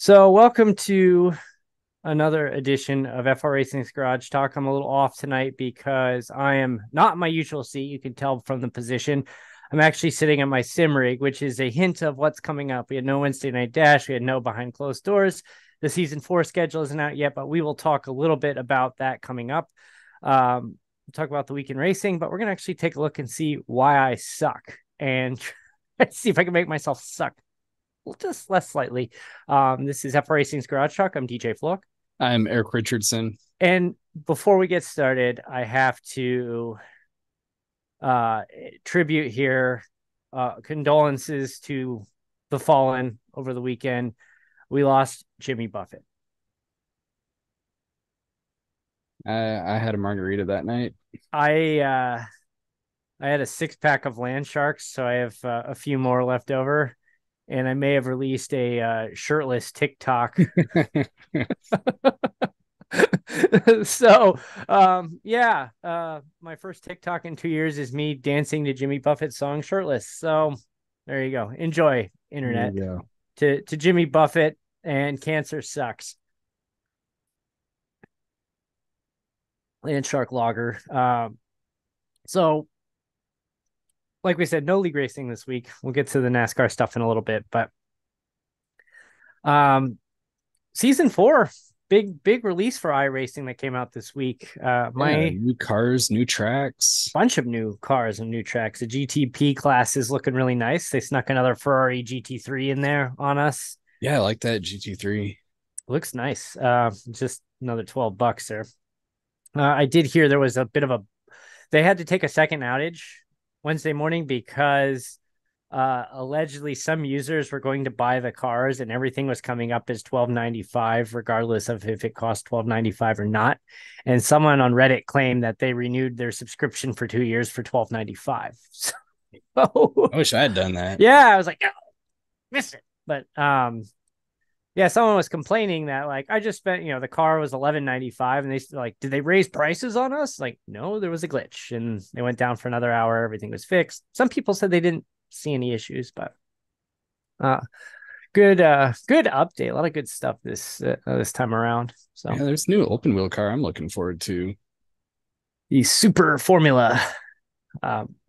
So, welcome to another edition of FR Racing's Garage Talk. I'm a little off tonight because I am not in my usual seat. You can tell from the position. I'm actually sitting at my sim rig, which is a hint of what's coming up. We had no Wednesday Night Dash. We had no behind closed doors. The season 4 schedule isn't out yet, but we will talk a little bit about that coming up. We'll talk about the weekend racing, but we're going to actually take a look and see why I suck and see if I can make myself suck just less slightly. This is FR Racing's Garage Talk. I'm DJ Flock. I'm Eric Richardson. And before we get started, I have to tribute here, condolences to the fallen over the weekend. We lost Jimmy Buffett. I had a margarita that night. I had a 6-pack of land sharks, so I have a few more left over. And I may have released a shirtless TikTok. So my first TikTok in 2 years is me dancing to Jimmy Buffett's song shirtless. So there you go. Enjoy, There internet. you go. To Jimmy Buffett, and cancer sucks. Land Shark Lager. So like we said, no league racing this week. We'll get to the NASCAR stuff in a little bit, but season 4, big release for iRacing that came out this week. Yeah, My new cars, new tracks. bunch of new cars and new tracks. The GTP class is looking really nice. They snuck another Ferrari GT3 in there on us. Yeah, I like that GT3. Looks nice. Just another $12 there. I did hear there was a bit of they had to take a second outage Wednesday morning because allegedly some users were going to buy the cars and everything was coming up as $12.95 regardless of if it cost $12.95 or not. And someone on Reddit claimed that they renewed their subscription for 2 years for $12.95. So I wish I had done that. yeah, I was like, oh, missed it. But yeah, someone was complaining that like I just spent, the car was $11.95 and they like, did they raise prices on us? Like, no, there was a glitch and they went down for another hour. Everything was fixed. Some people said they didn't see any issues, but uh good update. A lot of good stuff this time around. So Yeah, there's a new open wheel car I'm looking forward to. the super formula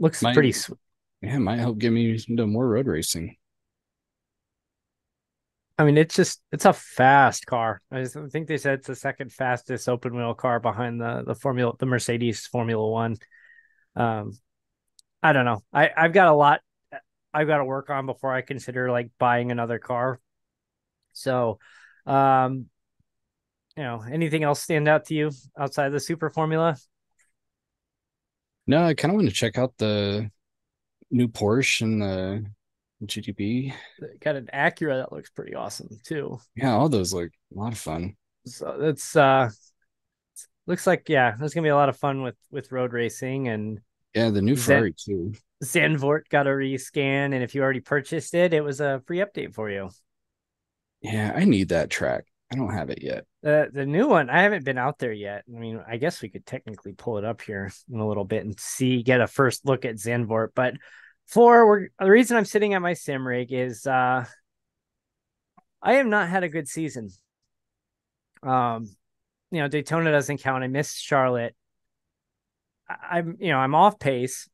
looks Might pretty sweet. might help get me into more road racing. I mean, it's a fast car. I think they said it's the second fastest open wheel car behind the Mercedes Formula One. Um, I don't know. I've got a lot I've got to work on before I consider like buying another car. So, um, anything else stand out to you outside of the super formula? No, I kind of want to check out the new Porsche and the GTB. Got an Acura that looks pretty awesome too. Yeah, all those look a lot of fun. So that's looks like, yeah, there's gonna be a lot of fun with road racing. And Yeah, the new Zen Ferrari too. Zandvoort got a rescan, and if you already purchased it, it was a free update for you. Yeah, I need that track. I don't have it yet. The new one, I haven't been out there yet. I mean, I guess we could technically pull it up here in a little bit and get a first look at Zandvoort. But the reason I'm sitting at my sim rig is I have not had a good season. Um, Daytona doesn't count. I missed Charlotte. I'm off pace.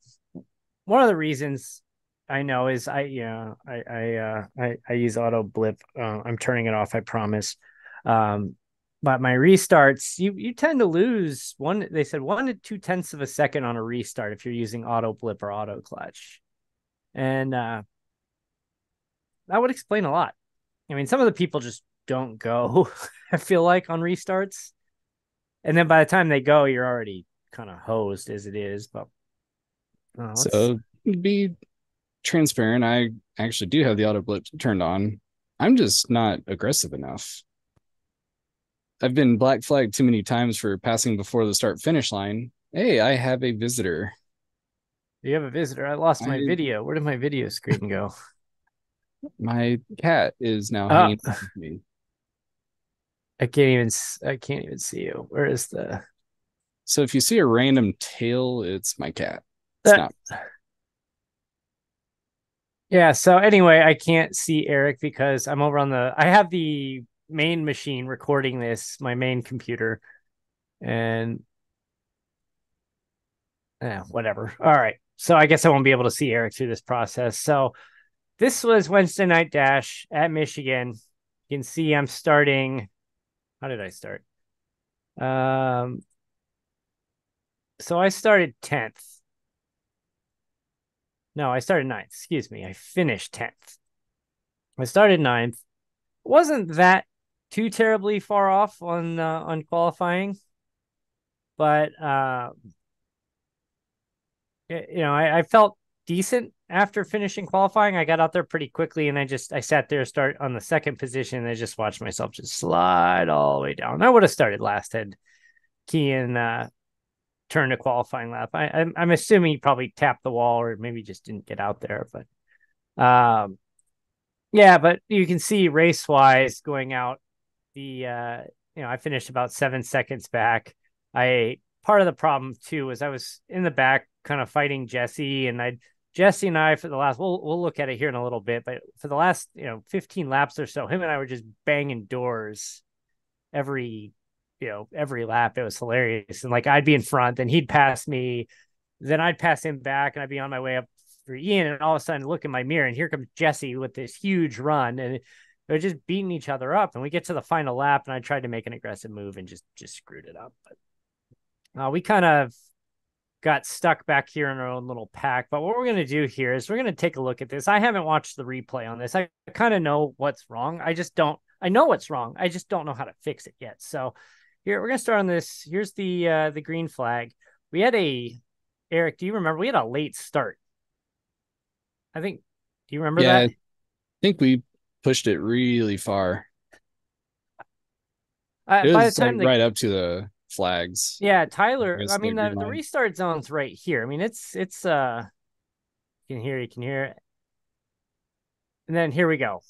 One of the reasons I know is I use auto blip. I'm turning it off, I promise. But my restarts, you tend to lose one. They said 1 to 2 tenths of a second on a restart if you're using auto blip or auto clutch, and that would explain a lot. I mean, some of the people just don't go. I feel like on restarts, and then by the time they go, you're already kind of hosed as it is. But let's So to be transparent, I actually do have the auto blip turned on. I'm just not aggressive enough. I've been black flagged too many times for passing before the start finish line. Hey, I have a visitor. You have a visitor. I lost my I video. Where did my video screen go? My cat is now Oh, hanging with me. I can't even see you. Where is the So if you see a random tail, it's my cat. It's that? not. Yeah. So anyway, I can't see Eric because I'm over on I have the main machine recording this, my main computer, and whatever. All right. So I guess I won't be able to see Eric through this process. So this was Wednesday Night Dash at Michigan. You can see I'm starting. How did I start? Um, so I started 10th. No, I started ninth. Excuse me. I finished 10th. I started ninth. Wasn't that too terribly far off on qualifying, but I felt decent after finishing qualifying. I got out there pretty quickly, and I sat there, start on the second position, and I just watched myself just slide all the way down. I would have started last had Kean turned a qualifying lap. I'm assuming he probably tapped the wall or maybe just didn't get out there, but yeah, but you can see race wise going out I finished about 7 seconds back. I Part of the problem too was I was in the back kind of fighting Jesse, and Jesse and I for the last we'll look at it here in a little bit, but for the last 15 laps or so, him and I were just banging doors every every lap. It was hilarious. And like I'd be in front, and he'd pass me, then I'd pass him back, and I'd be on my way up for Ian, and all of a sudden look in my mirror, and here comes Jesse with this huge run, and they're just beating each other up. And we get to the final lap, and I tried to make an aggressive move and just screwed it up. But we kind of got stuck back here in our own little pack. But what we're going to do here is we're going to take a look at this. I haven't watched the replay on this. I kind of know what's wrong. I know what's wrong. I just don't know how to fix it yet. So here, we're going to start on this. Here's the green flag. We had Eric, do you remember? We had a late start. Do you remember that? I think we pushed it really far. It By the was like time right up to the flags. yeah, Tyler, I mean, the the restart zone's right here. I mean, it's you can hear it. And then here we go.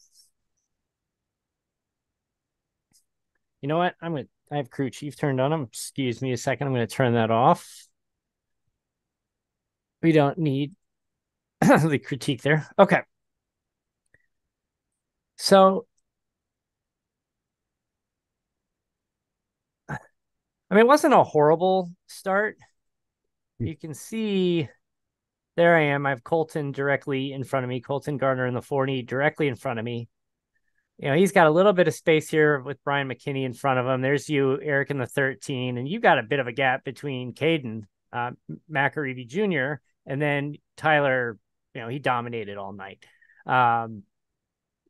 You know what? I have crew chief turned on. Excuse me a second. I'm going to turn that off. We don't need the critique there. Okay. So, I mean, it wasn't a horrible start. You can see there I am. I have Colton directly in front of me, Colton Gardner in the 40 directly in front of me. He's got a little bit of space here with Brian McKinney in front of him. There's you, Eric, in the 13, and you've got a bit of a gap between Caden, McAreevy Jr., and then Tyler. He dominated all night.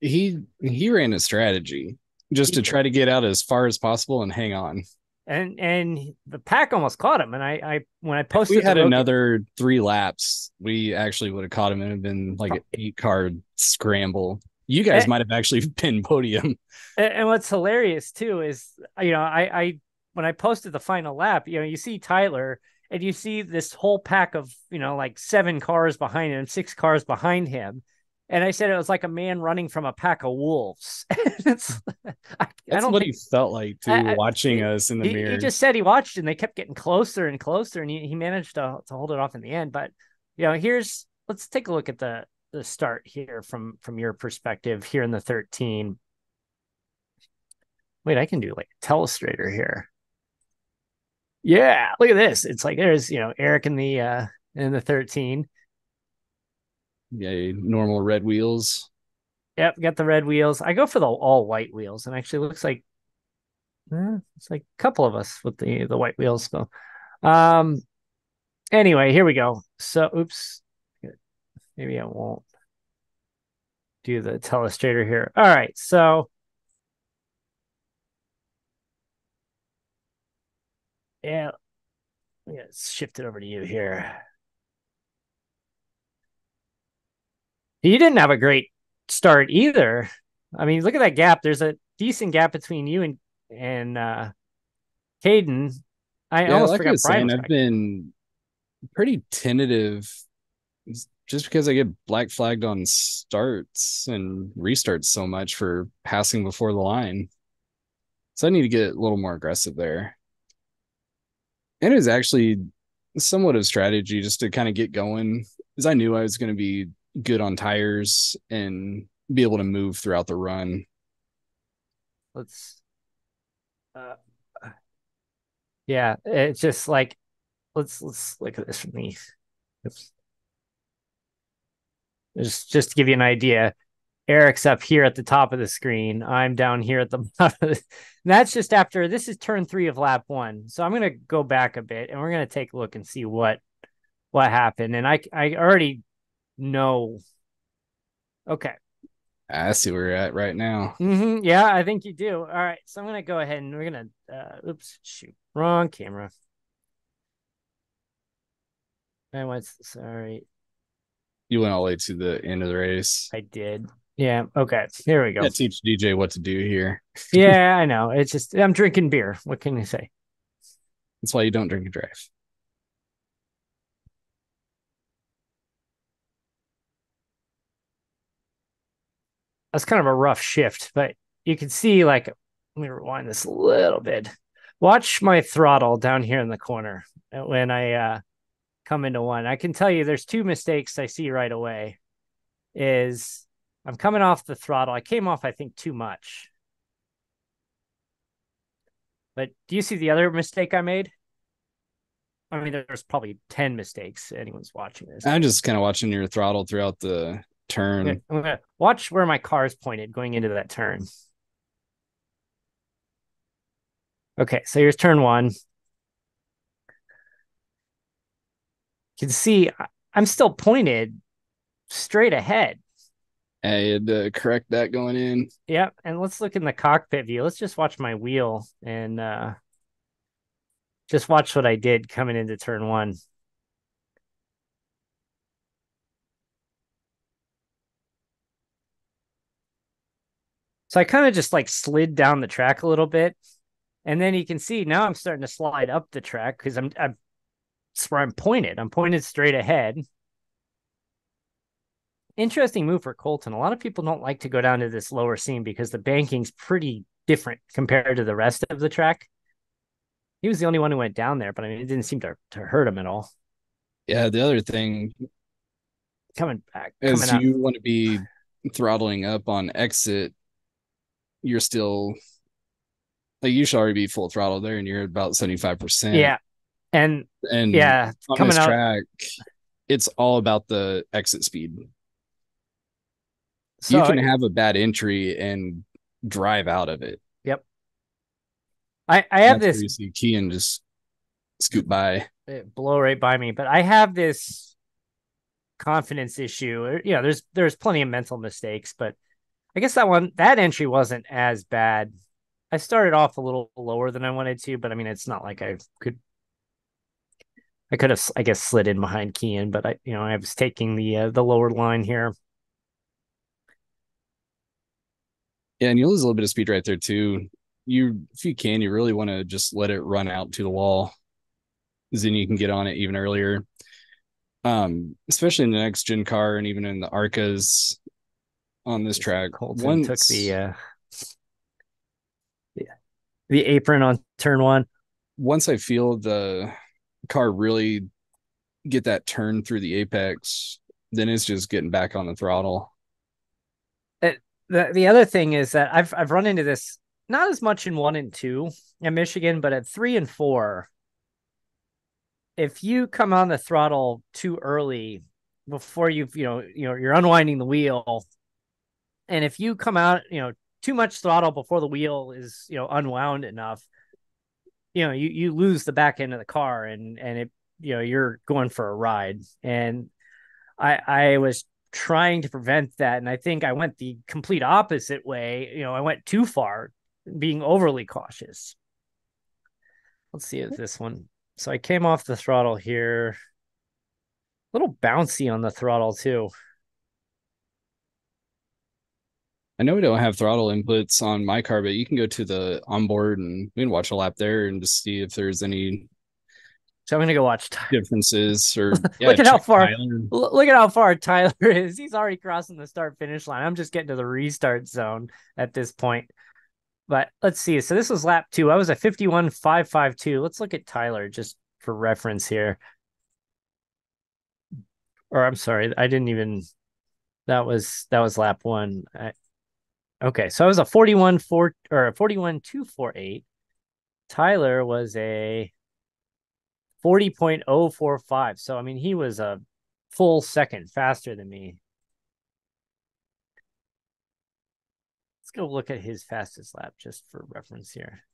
He ran a strategy just to try to get out as far as possible and hang on. And the pack almost caught him. And I when I posted, if we had another 3 laps, we actually would have caught him and have been like an 8-card scramble. You guys might have actually been podium. And what's hilarious too is, I when I posted the final lap, you see Tyler and you see this whole pack of, like 7 cars behind him, 6 cars behind him. And I said it was like a man running from a pack of wolves. That's what he felt like too, watching us in the mirror. He just said he watched, and they kept getting closer and closer, and he managed to hold it off in the end. But let's take a look at the start here from your perspective here in the 13. Wait, I can do like a telestrator here. Yeah, look at this. It's like there's Eric in the 13. Yeah, normal red wheels. Yep, got the red wheels. I go for the all white wheels, and actually looks like it's like a couple of us with the white wheels. So, anyway, here we go. So, oops, maybe I won't do the telestrator here. All right, so yeah, let's shift it over to you here. You didn't have a great start either. I mean, look at that gap. There's a decent gap between you and Caden. I almost forgot Brian. I've been pretty tentative just because I get black flagged on starts and restarts so much for passing before the line. So I need to get a little more aggressive there. And it was actually somewhat of strategy just to kind of get going, because I knew I was going to be good on tires and be able to move throughout the run. Let's, uh, yeah, it's just like, let's look at this from the, oops. Just to give you an idea, Eric's up here at the top of the screen. I'm down here at the bottom. And that's just after, this is turn 3 of lap 1. So I'm going to go back a bit and we're going to take a look and see what happened. And I already know. Okay. I see where we're at right now. Yeah, I think you do. All right. So I'm going to go ahead and we're going to, oops, shoot, wrong camera. And what's, sorry. You went all the way to the end of the race. I did. Yeah. Okay. Here we go. Yeah, teach DJ what to do here. Yeah, I know. It's just, I'm drinking beer. What can you say? That's why you don't drink and drive. That's kind of a rough shift, but you can see, like, let me rewind this a little bit. Watch my throttle down here in the corner when I come into one. I can tell you there's 2 mistakes I see right away. Is I'm coming off the throttle. I came off, I think, too much. But do you see the other mistake I made? I mean, there's probably 10 mistakes. Anyone's watching this. I'm just kind of watching your throttle throughout the turn. I'm gonna watch where my car's pointed going into that turn. Okay, so here's turn 1. You can see I'm still pointed straight ahead. I had to correct that going in. Yeah, and let's look in the cockpit view. Let's just watch my wheel and just watch what I did coming into turn 1. So I kind of just like slid down the track a little bit. And then you can see now I'm starting to slide up the track because that's where I'm pointed. I'm pointed straight ahead. Interesting move for Colton. A lot of people don't like to go down to this lower seam because the banking's pretty different compared to the rest of the track. He was the only one who went down there, but I mean, it didn't seem to hurt him at all. Yeah, the other thing Coming back. is you want to be throttling up on exit. You're still, like, you should already be full throttle there and you're about 75%. Yeah. And yeah, on coming this out track, it's all about the exit speed. So you can have a bad entry and drive out of it. Yep. I have this. You see Kean just scoot by. Blow right by me, but I have this confidence issue. You know, there's plenty of mental mistakes, but I guess that entry wasn't as bad. I started off a little lower than I wanted to, but I mean, it's not like I could have, I guess, slid in behind Kean, but I was taking the lower line here. Yeah, and you lose a little bit of speed right there too. If you can, you really want to just let it run out to the wall, because then you can get on it even earlier. Especially in the next gen car and even in the ARCAs on this track. Colton took the apron on turn 1. Once I feel the car really get that turn through the apex, then it's just getting back on the throttle. The other thing is that I've run into this not as much in 1 and 2 in Michigan, but at 3 and 4, if you come on the throttle too early before you're unwinding the wheel, and if you come out too much throttle before the wheel is unwound enough, you lose the back end of the car and it you're going for a ride. And I was trying to prevent that, and I think I went the complete opposite way. I went too far, being overly cautious. Let's see if this one. So I came off the throttle here. A little bouncy on the throttle too. I know we don't have throttle inputs on my car, but you can go to the onboard and we can watch a lap there and just see if there's any. So I'm gonna go watch differences. Or look at how far Tyler is. He's already crossing the start finish line. I'm just getting to the restart zone at this point. But let's see. So this was lap 2. I was at 51.552. Let's look at Tyler just for reference here. Or I'm sorry, I didn't even. That was lap one. Okay, so I was a 41.4 or a 41.248. Tyler was a 40.045. So I mean, he was a full second faster than me. Let's go look at his fastest lap just for reference here.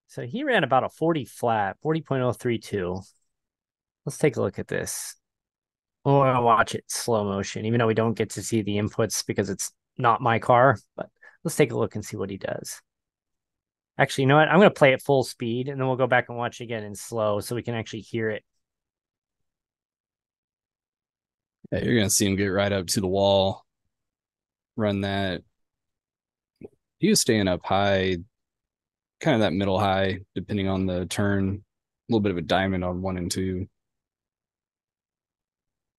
So he ran about a 40 flat, 40.032. Let's take a look at this. Oh, I want to watch it slow motion, even though we don't get to see the inputs because it's not my car. But let's take a look and see what he does. Actually, you know what? I'm going to play it full speed, and then we'll go back and watch again in slow so we can actually hear it. Yeah, you're gonna see him get right up to the wall, run that. He was staying up high, kind of that middle high, depending on the turn. A little bit of a diamond on 1 and 2,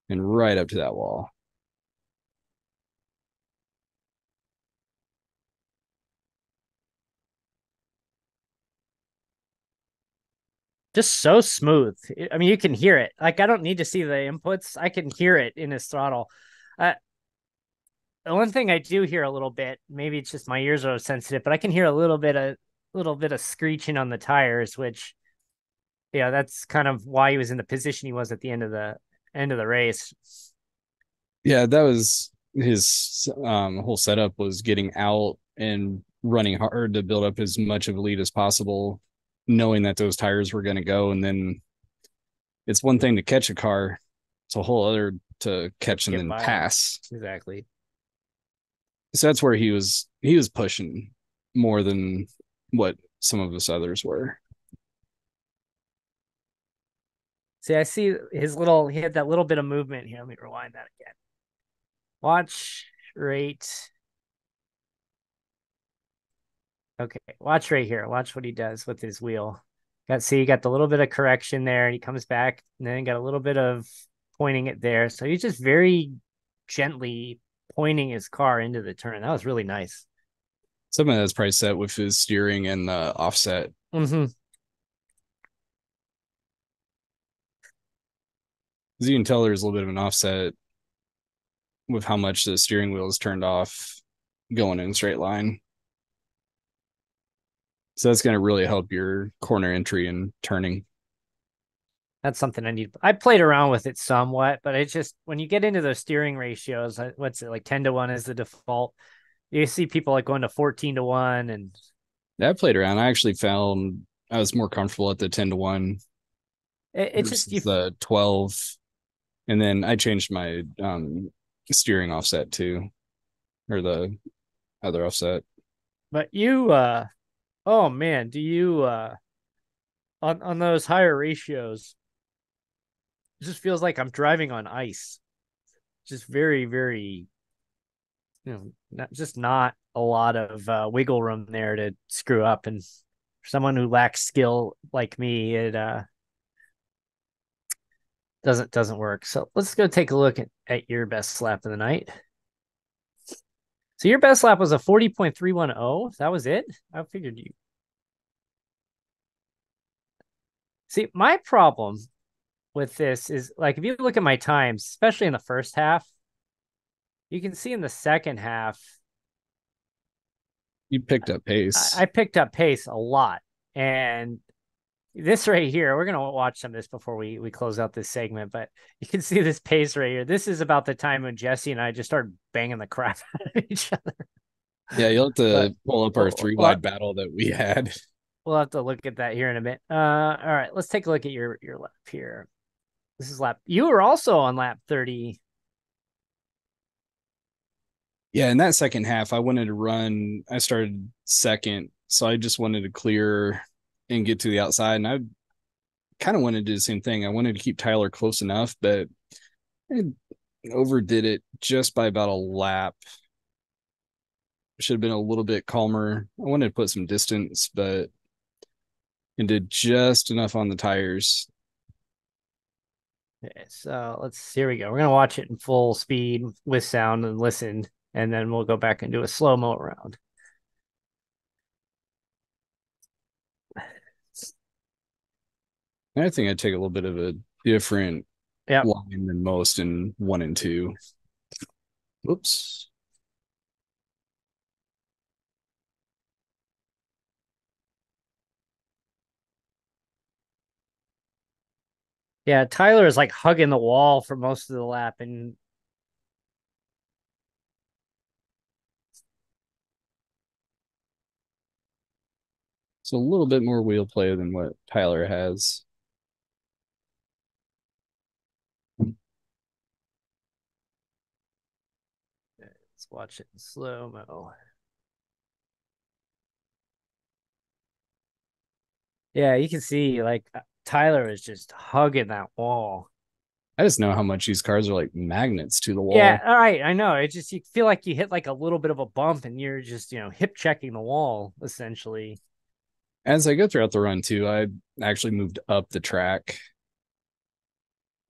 and right up to that wall. Just so smooth. I mean, you can hear it. Like, I don't need to see the inputs. I can hear it in his throttle. The one thing I do hear a little bit, maybe it's just my ears are sensitive, but I can hear a little bit of screeching on the tires, which, yeah, that's kind of why he was in the position he was at the end of the race. Yeah, that was his whole setup, was getting out and running hard to build up as much of a lead as possible, knowing that those tires were going to go. And then it's one thing to catch a car, it's a whole other to catch and then pass. Exactly. So that's where he was pushing more than what some of us others were. See, I see he had that little bit of movement here. Let me rewind that again. Watch rate. Okay, watch right here. Watch what he does with his wheel. You got the little bit of correction there, and he comes back, and then got a little bit of pointing it there. So he's just very gently pointing his car into the turn. That was really nice. Some of that's probably set with his steering and the offset. Mm-hmm. As you can tell, there's a little bit of an offset with how much the steering wheel is turned off going in a straight line. So that's going to really help your corner entry and turning. That's something I need. I played around with it somewhat, but it's just when you get into those steering ratios, what's it like 10-1 is the default. You see people like going to 14-1, and I played around. I actually found I was more comfortable at the 10-1 it's just the 12, and then I changed my steering offset too, or the other offset. But oh man, do you on those higher ratios? It just feels like I'm driving on ice. Just very, very, not a lot of wiggle room there to screw up. And for someone who lacks skill like me, it doesn't work. So let's go take a look at your best lap of the night. So your best lap was a 40.310. That was it? I figured you. See, my problem with this is, like, if you look at my times, especially in the first half, you can see in the second half, you picked up pace. I picked up pace a lot. And this right here, we're going to watch some of this before we close out this segment, but you can see this pace right here. This is about the time when Jesse and I just started banging the crap out of each other. Yeah, you'll have to pull up our 3-wide battle that we had. We'll have to look at that here in a bit. All right, let's take a look at your lap here. This is lap. You were also on lap 30. Yeah, in that second half, I wanted to run. I started second, so I just wanted to clear and get to the outside. And I kind of wanted to do the same thing. I wanted to keep Tyler close enough, but I overdid it just by about a lap. Should have been a little bit calmer. I wanted to put some distance, but it did just enough on the tires. Okay, so here we go. We're going to watch it in full speed with sound and listen, and then we'll go back and do a slow-mo round. I think I'd take a little bit of a different line than most in 1 and 2. Whoops. Yeah, Tyler is like hugging the wall for most of the lap, and So a little bit more wheel play than what Tyler has. let's watch it in slow mo. Yeah, you can see like Tyler is just hugging that wall. I just know how much these cars are like magnets to the Yeah, wall. all right, I know. It just you feel like you hit like a little bit of a bump and you're just, hip checking the wall essentially. As I go throughout the run too, I actually moved up the track.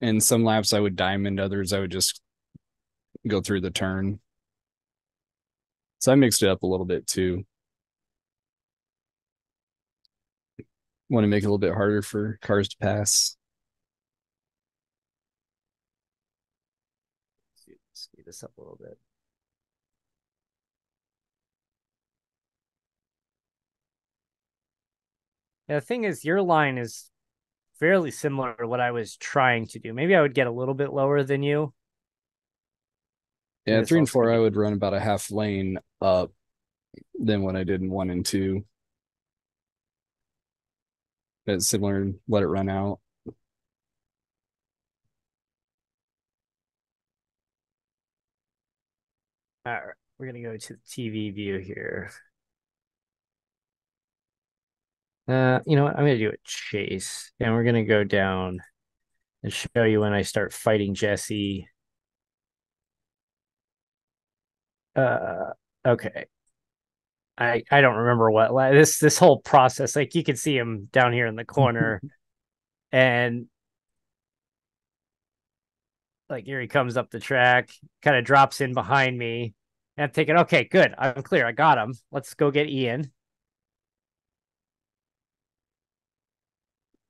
In some laps I would diamond, others I would just go through the turn. So I mixed it up a little bit too. Want to make it a little bit harder for cars to pass. Speed this up a little bit. Yeah, the thing is, your line is fairly similar to what I was trying to do. Maybe I would get a little bit lower than you. Yeah, Maybe this three and also four, could I be. would run about a half lane up than what I did in one and two. But similar, let it run out. All right, we're gonna go to the TV view here. You know what? I'm gonna do a chase, and we're gonna go down and show you when I start fighting Jesse. Okay. I don't remember what this whole process. Like you can see him down here in the corner, and like here he comes up the track, kind of drops in behind me. And I'm thinking, okay, good, I'm clear, I got him. Let's go get Ian.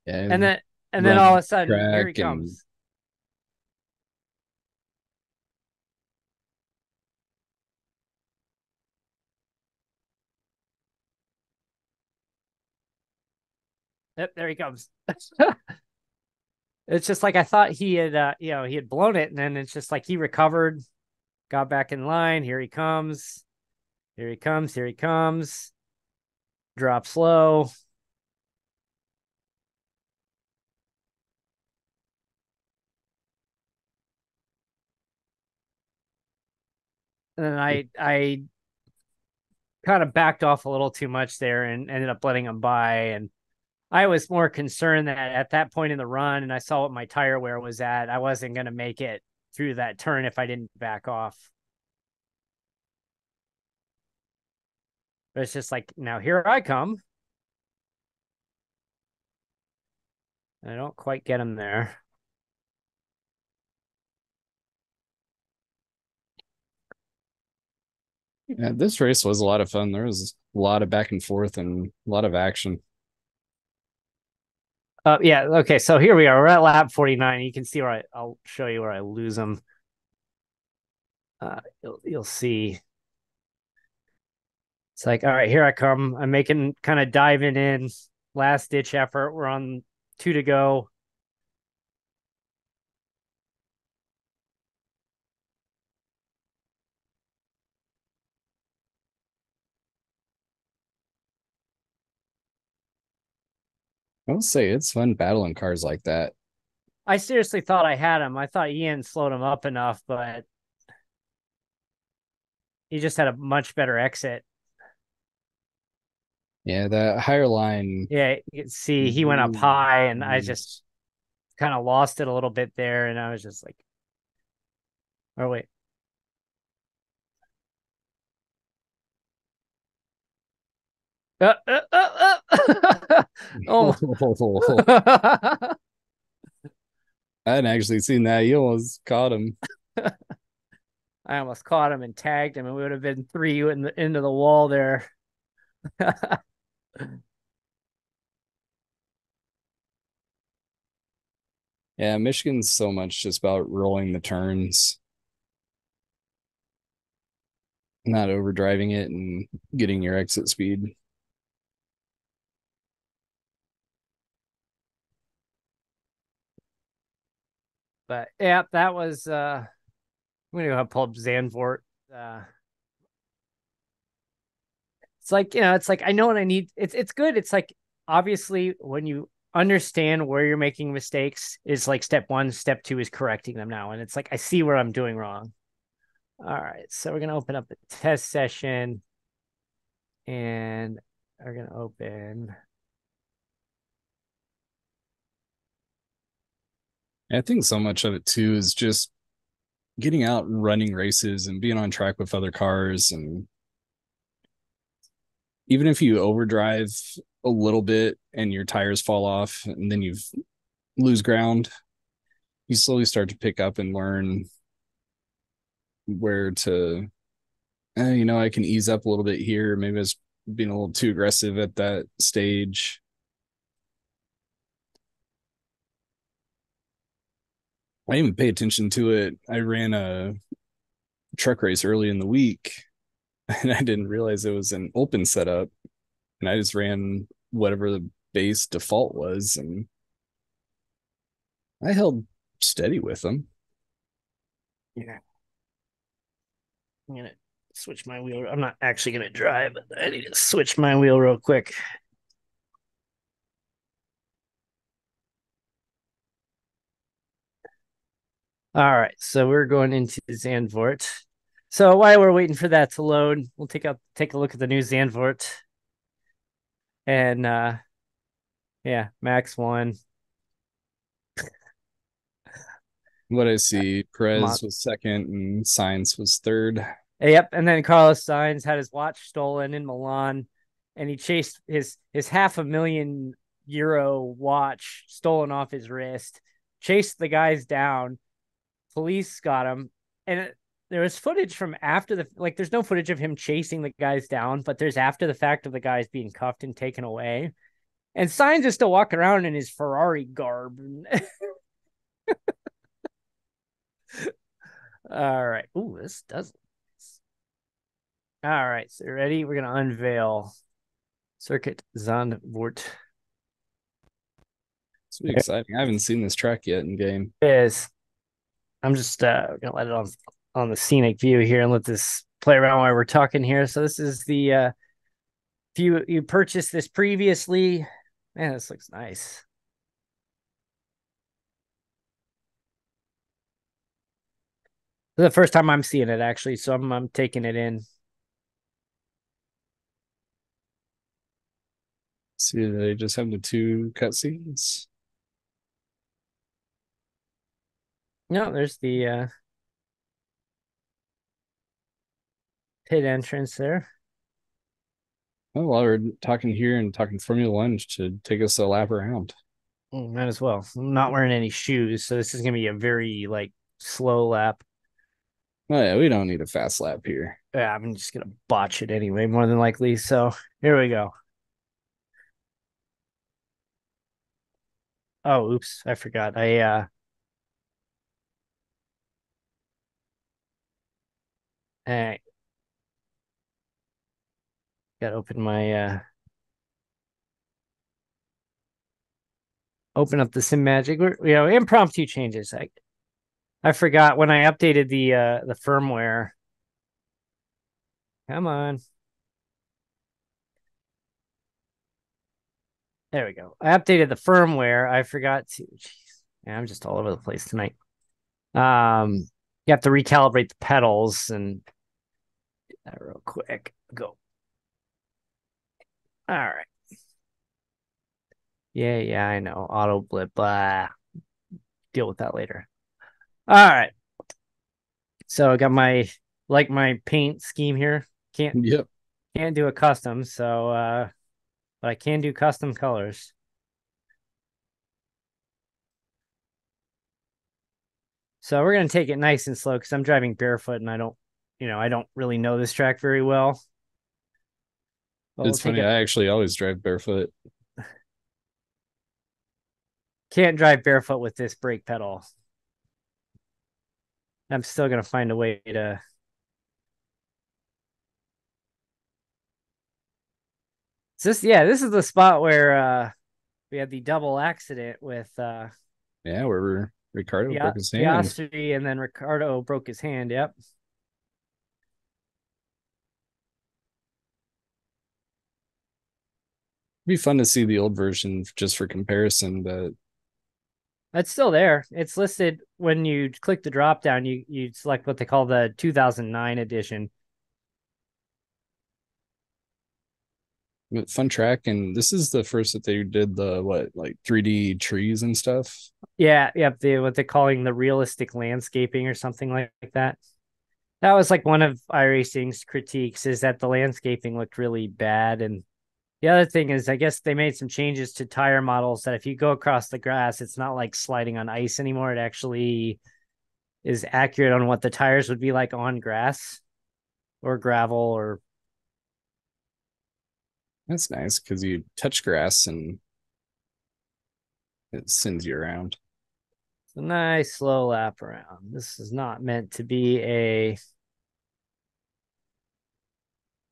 And And then all of run a sudden, here he track and comes. Yep, there he comes. It's just like I thought he had, he had blown it, and then it's just like he recovered, got back in line. Here he comes. Here he comes. Here he comes. Drop slow. And then I kind of backed off a little too much there and ended up letting him by. And I was more concerned that at that point in the run, and I saw what my tire wear was at, I wasn't going to make it through that turn if I didn't back off. But it's just like, now here I come. I don't quite get him there. yeah, this race was a lot of fun. There was a lot of back and forth and a lot of action. Yeah. Okay. So here we are. We're at lap 49. You can see where I'll show you where I lose him. You'll see. It's like, all right, here I come. I'm making kind of diving in, last ditch effort. We're on two to go. I will say it's fun battling cars like that. I seriously thought I had him. I thought Ian slowed him up enough, but he just had a much better exit. Yeah, that higher line. Yeah, you can see he went up high, and I just kind of lost it a little bit there. And I was just like, oh, wait. Oh, I hadn't actually seen that. You almost caught him. I almost caught him and tagged him, and we would have been three into the wall there. Yeah, Michigan's so much just about rolling the turns. not overdriving it and getting your exit speed. But yeah, that was I'm gonna go ahead and pull up Zandvoort. Uh it's like, it's like I know what I need. It's good. It's like obviously when you understand where you're making mistakes is like step one, step two is correcting them now. And it's like I see where I'm doing wrong. All right, so we're gonna open up the test session and we're gonna open. I think so much of it too is just getting out and running races and being on track with other cars. And even if you overdrive a little bit and your tires fall off and then you lose ground, you slowly start to pick up and learn where to, I can ease up a little bit here. Maybe I was being a little too aggressive at that stage. I didn't even pay attention to it. I ran a truck race early in the week and I didn't realize it was an open setup. And I just ran whatever the base default was. And I held steady with them. Yeah, I'm gonna switch my wheel. I'm not actually gonna drive, but I need to switch my wheel real quick. All right, so we're going into Zandvoort. So while we're waiting for that to load, we'll take a look at the new Zandvoort. And yeah, Max won. What I see, Perez Mon- was second and Sainz was third. Yep, and then Carlos Sainz had his watch stolen in Milan, and he chased his €500,000 watch stolen off his wrist. Chased the guys down. Police got him, and there was footage from after the like. There's no footage of him chasing the guys down, but there's after the fact of the guys being cuffed and taken away. And Sainz is still walking around in his Ferrari garb. All right. Ooh, this does. All right. So ready? We're gonna unveil Circuit Zandvoort. It's be exciting. I haven't seen this track yet in game. There it is. I'm just gonna let it on the scenic view here and let this play around while we're talking here. So this is the if you purchased this previously, man, this looks nice. This is the first time I'm seeing it actually, so I'm taking it in. See, they just have the two cutscenes. No, there's the pit entrance there. Oh, while we're talking here and talking Formula One, should take us a lap around. Might as well. I'm not wearing any shoes, so this is gonna be a very like slow lap. Oh yeah, we don't need a fast lap here. Yeah, I'm just gonna botch it anyway, more than likely. So here we go. Oh, oops, I forgot. I gotta open my open up the Sim Magic. Impromptu changes. I forgot when I updated the firmware. Come on. There we go. I updated the firmware. I forgot to. Jeez. Yeah, I'm just all over the place tonight. You have to recalibrate the pedals and do that real quick. Go. All right. Yeah, I know. Auto blip. Blah. Deal with that later. All right. So I got my paint scheme here. Can't Yep. can't do a custom, so but I can do custom colors. So we're gonna take it nice and slow because I'm driving barefoot and I don't really know this track very well. But we'll It's take funny. it. I actually always drive barefoot. Can't drive barefoot with this brake pedal. I'm still gonna find a way to This is the spot where we had the double accident with Yeah, where Ricardo broke his hand. Piastri, and then Ricardo broke his hand. Yep. It'd be fun to see the old version just for comparison, but It's still there. It's listed when you click the drop down, you select what they call the 2009 edition. fun track. And this is the first that they did the what, like 3D trees and stuff. Yeah, yep, what they're calling the realistic landscaping or something like that. That was like one of iRacing's critiques, is that the landscaping looked really bad. And the other thing is, I guess they made some changes to tire models that if you go across the grass, it's not like sliding on ice anymore. It actually is accurate on what the tires would be like on grass or gravel. Or That's nice because you touch grass and it sends you around. it's a nice slow lap around. This is not meant to be a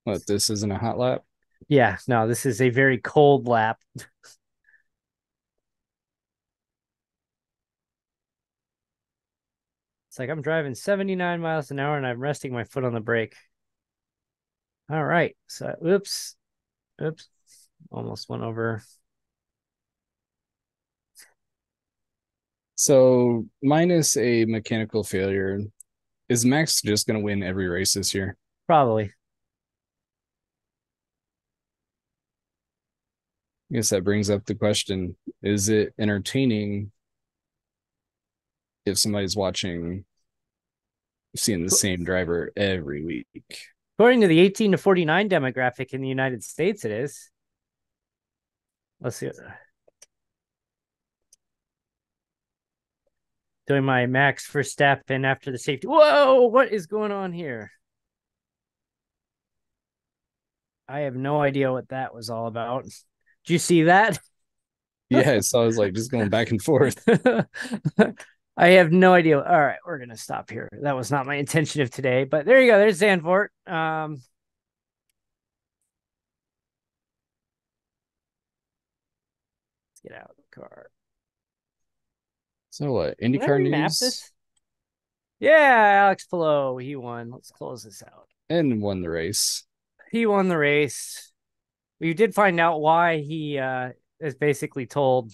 What, this isn't a hot lap? yeah, no, this is a very cold lap. It's like I'm driving 79 miles an hour and I'm resting my foot on the brake. All right. So oops. Almost went over. So minus a mechanical failure, is Max just going to win every race this year? Probably. I guess that brings up the question, is it entertaining if somebody's watching, seeing the same driver every week? According to the 18 to 49 demographic in the United States, it is. Let's see. Doing my Max Verstappen after the safety. Whoa, what is going on here? I have no idea what that was all about. Did you see that? Yeah, so I was like just going back and forth. I have no idea. All right, we're gonna stop here. That was not my intention of today, but there you go. There's Zandvoort. Let's get out of the car. So what, Did I IndyCar remap news? this? Yeah, Alex Palou, he won. Let's close this out. And won the race. He won the race. We did find out why he has basically told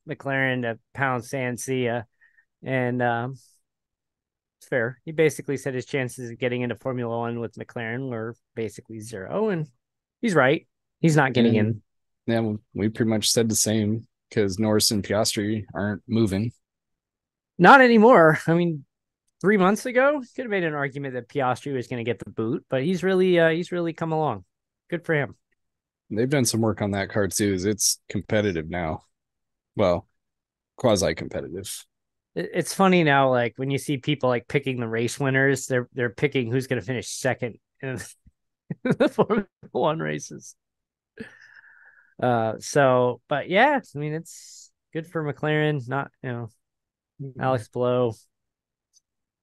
McLaren to pound sand, see ya. And it's fair. He basically said his chances of getting into Formula One with McLaren were basically zero, and he's right. He's not getting in. Yeah, we pretty much said the same because Norris and Piastri aren't moving. Not anymore. I mean, 3 months ago, could have made an argument that Piastri was going to get the boot, but he's really come along. Good for him. They've done some work on that car too. It's competitive now. Well, quasi competitive. It's funny now, like when you see people like picking the race winners, they're picking who's going to finish second in the Formula One races. But yeah, I mean, it's good for McLaren. Not Alex Palou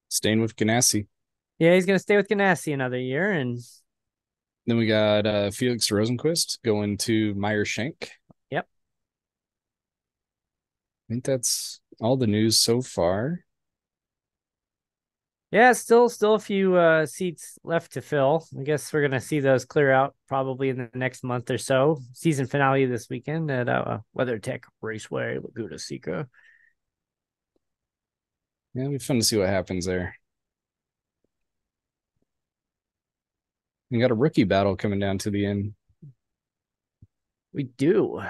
Staying with Ganassi. Yeah, he's going to stay with Ganassi another year, and Then we got Felix Rosenquist going to Meyer Shank. yep. I think that's all the news so far. Yeah, still a few seats left to fill. I guess we're gonna see those clear out probably in the next month or so. Season finale this weekend at WeatherTech Raceway, Laguna Seca. Yeah, it'll be fun to see what happens there. We got a rookie battle coming down to the end. We do.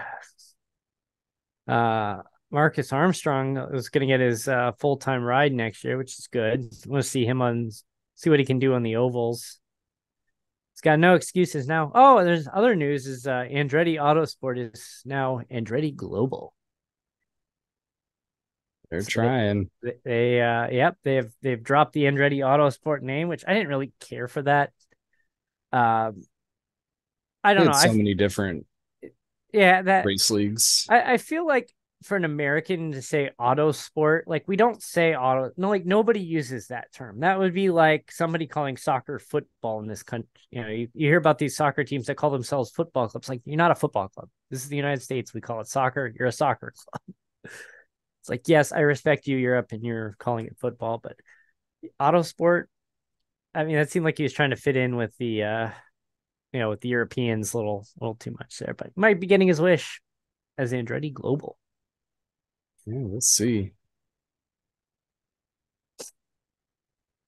Marcus Armstrong is going to get his full-time ride next year, which is good. I want to see what he can do on the ovals. He's got no excuses now. Oh, there's other news is Andretti Autosport is now Andretti Global. They're trying. They've dropped the Andretti Autosport name, which I didn't really care for that. I don't know. So many different that race leagues. I feel like for an American to say auto sport, like we don't say auto, no, like nobody uses that term. That would be like somebody calling soccer football in this country. You hear about these soccer teams that call themselves football clubs. Like, you're not a football club. This is the United States. We call it soccer. You're a soccer club. It's like, yes, I respect you, Europe, and you're calling it football, but auto sport, I mean, that seemed like he was trying to fit in with the with the Europeans a little too much there, but might be getting his wish as Andretti Global. Yeah, let's see.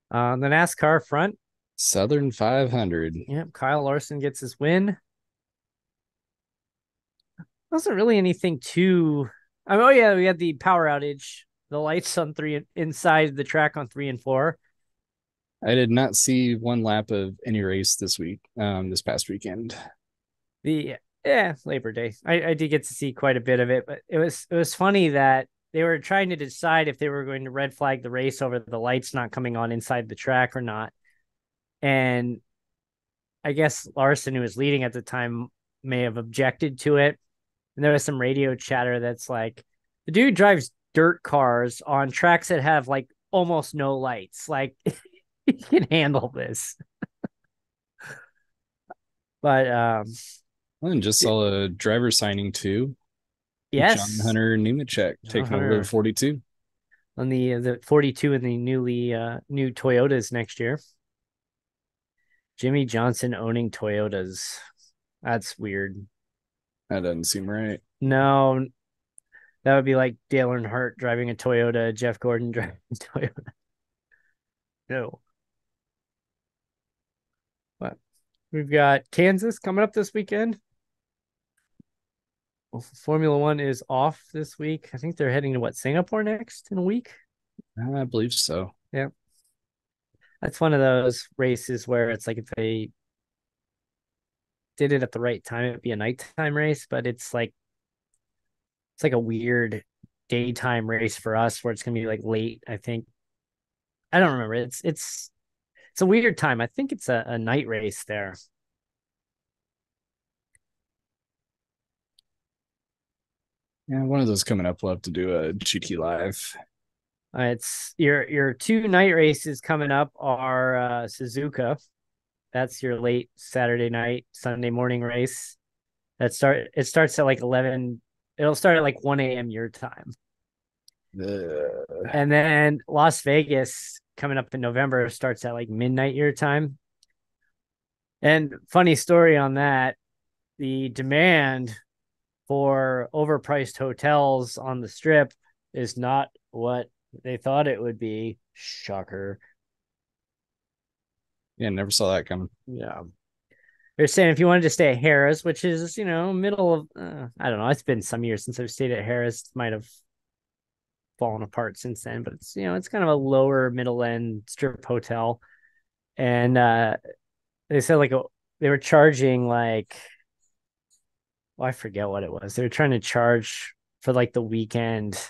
On the NASCAR front, Southern 500. yep, Kyle Larson gets his win. Wasn't really anything too. I mean, oh yeah, we had the power outage, the lights on three inside the track on 3 and 4. I did not see one lap of any race this past weekend. Labor Day. I did get to see quite a bit of it, but it was funny that they were trying to decide if they were going to red flag the race over the lights not coming on inside the track or not. And I guess Larson, who was leading at the time, may have objected to it. And there was some radio chatter that's like, the dude drives dirt cars on tracks that have like almost no lights. Like, he can handle this. But I just saw a driver signing too. yes, John Hunter Nemechek taking over the 42 on the 42 in the new Toyotas next year. Jimmy Johnson owning Toyotas. That's weird. That doesn't seem right. No, that would be like Dale Earnhardt driving a Toyota, Jeff Gordon driving a Toyota. No. But we've got Kansas coming up this weekend. Formula One is off this week. I think they're heading to Singapore next in a week? I believe so. Yeah. That's one of those races where it's like, if they did it at the right time, it'd be a nighttime race, but it's like a weird daytime race for us where it's gonna be like late, I think. I don't remember. It's a weird time. I think it's a night race there. Yeah, one of those coming up. We'll have to do a GT live. It's your two night races coming up are Suzuka. That's your late Saturday night, Sunday morning race. It starts at like 11. It'll start at like 1 a.m. your time. And then Las Vegas coming up in November starts at like midnight your time. And funny story on that, the demand for overpriced hotels on the strip is not what they thought it would be. Shocker. Yeah, never saw that coming. Yeah. They're saying if you wanted to stay at Harrah's, which is, middle of, I don't know, it's been some years since I've stayed at Harrah's. It might have fallen apart since then, but it's kind of a lower middle end strip hotel. And they said they were charging like, I forget what it was. They were trying to charge for like the weekend,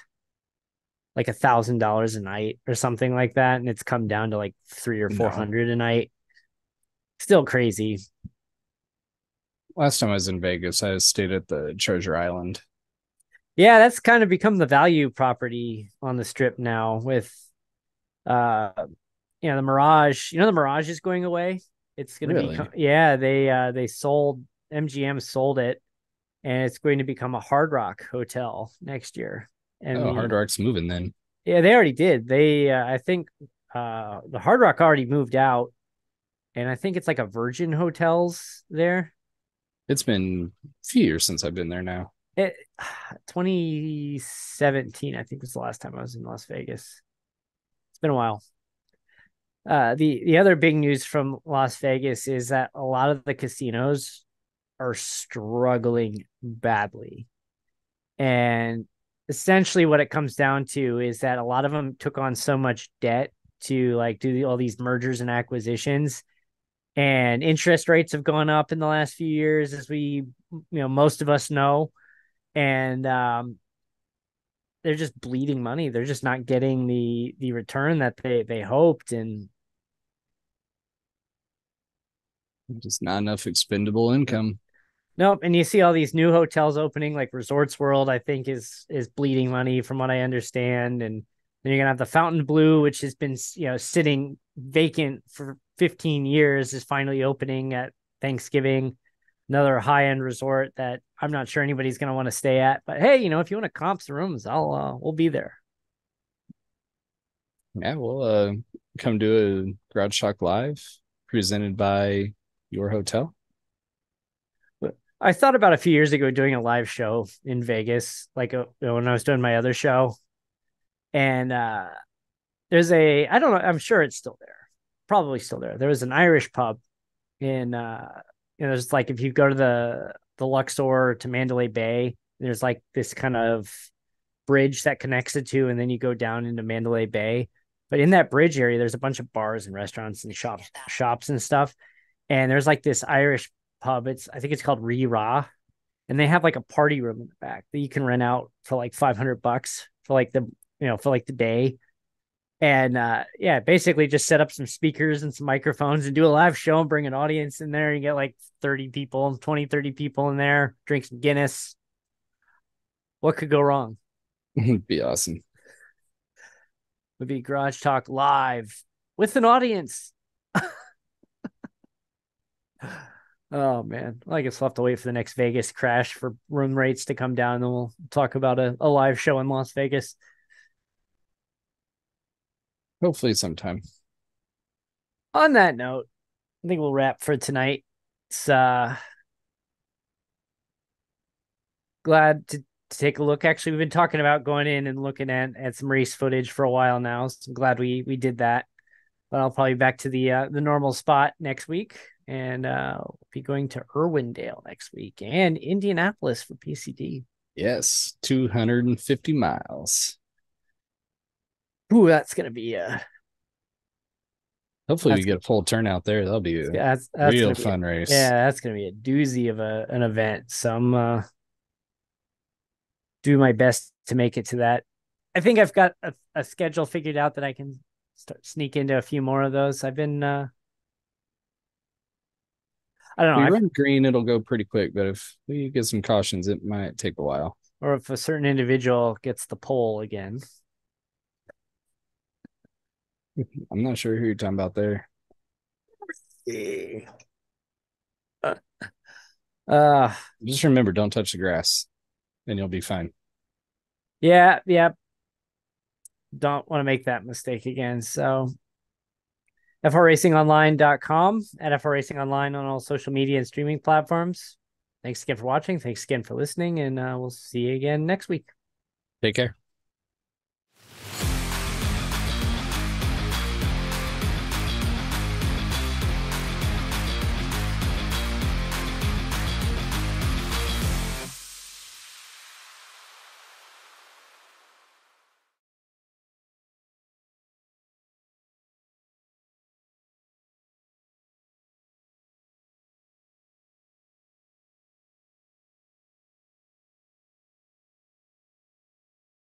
like $1,000 a night or something like that. And it's come down to like 300 or 400 a night. Still crazy. Last time I was in Vegas, I stayed at the Treasure Island. Yeah, that's kind of become the value property on the strip now with the Mirage. The Mirage is going away. It's going to become, yeah, they sold, MGM sold it, and it's going to become a Hard Rock hotel next year. And Hard Rock's moving then. Yeah, they already did. They I think the Hard Rock already moved out, and I think it's like a Virgin Hotels there. It's been a few years since I've been there now. 2017, I think, was the last time I was in Las Vegas. It's been a while. The other big news from Las Vegas is that a lot of the casinos are struggling badly. And essentially what it comes down to is that a lot of them took on so much debt to like do all these mergers and acquisitions, and interest rates have gone up in the last few years, as we, most of us know. And they're just bleeding money. They're just not getting the return that they hoped, and just not enough expendable income. Nope. And you see all these new hotels opening, like Resorts World, I think is bleeding money from what I understand. And then you're gonna have the Fountain Blue, which has been sitting vacant for 15 years, is finally opening at Thanksgiving. Another high end resort that I'm not sure anybody's gonna want to stay at. But hey, if you want to comp the rooms, we'll be there. Yeah, we'll come do a Garage Talk Live presented by your hotel. I thought about a few years ago doing a live show in Vegas, like when I was doing my other show. And there's I don't know, I'm sure it's still there, probably still there. There was an Irish pub in, there's like, if you go to the Luxor to Mandalay Bay, there's like this kind of bridge that connects the two, and then you go down into Mandalay Bay. But in that bridge area, there's a bunch of bars and restaurants and shops and stuff. And there's like this Irish pub. I think it's called Ree Ra, and they have like a party room in the back that you can rent out for like $500 for like the day. And yeah, basically just set up some speakers and some microphones and do a live show and bring an audience in there. You get like 30 people in there, drink some Guinness. What could go wrong? It'd be awesome. Would be Garage Talk Live with an audience. Oh man, I guess we'll have to wait for the next Vegas crash for room rates to come down, and then we'll talk about a live show in Las Vegas. Hopefully sometime. On that note, I think we'll wrap for tonight. It's glad to take a look. Actually, we've been talking about going in and looking at some race footage for a while now. So I'm glad we did that. But I'll probably be back to the normal spot next week. And we'll be going to Irwindale next week and Indianapolis for PCD. Yes, 250 miles. Ooh, that's going to be hopefully we get a full turnout there. That'll be a real fun race. Yeah, that's going to be a doozy of an event. So I'm do my best to make it to that. I think I've got a schedule figured out that I can sneak into a few more of those. I've been I don't know. If we run green, it'll go pretty quick, but if we get some cautions, it might take a while. Or if a certain individual gets the pole again. I'm not sure who you're talking about there. Just remember, don't touch the grass, and you'll be fine. Yeah. Don't want to make that mistake again. So frracingonline.com, at frracingonline on all social media and streaming platforms. Thanks again for watching. Thanks again for listening, and we'll see you again next week. Take care.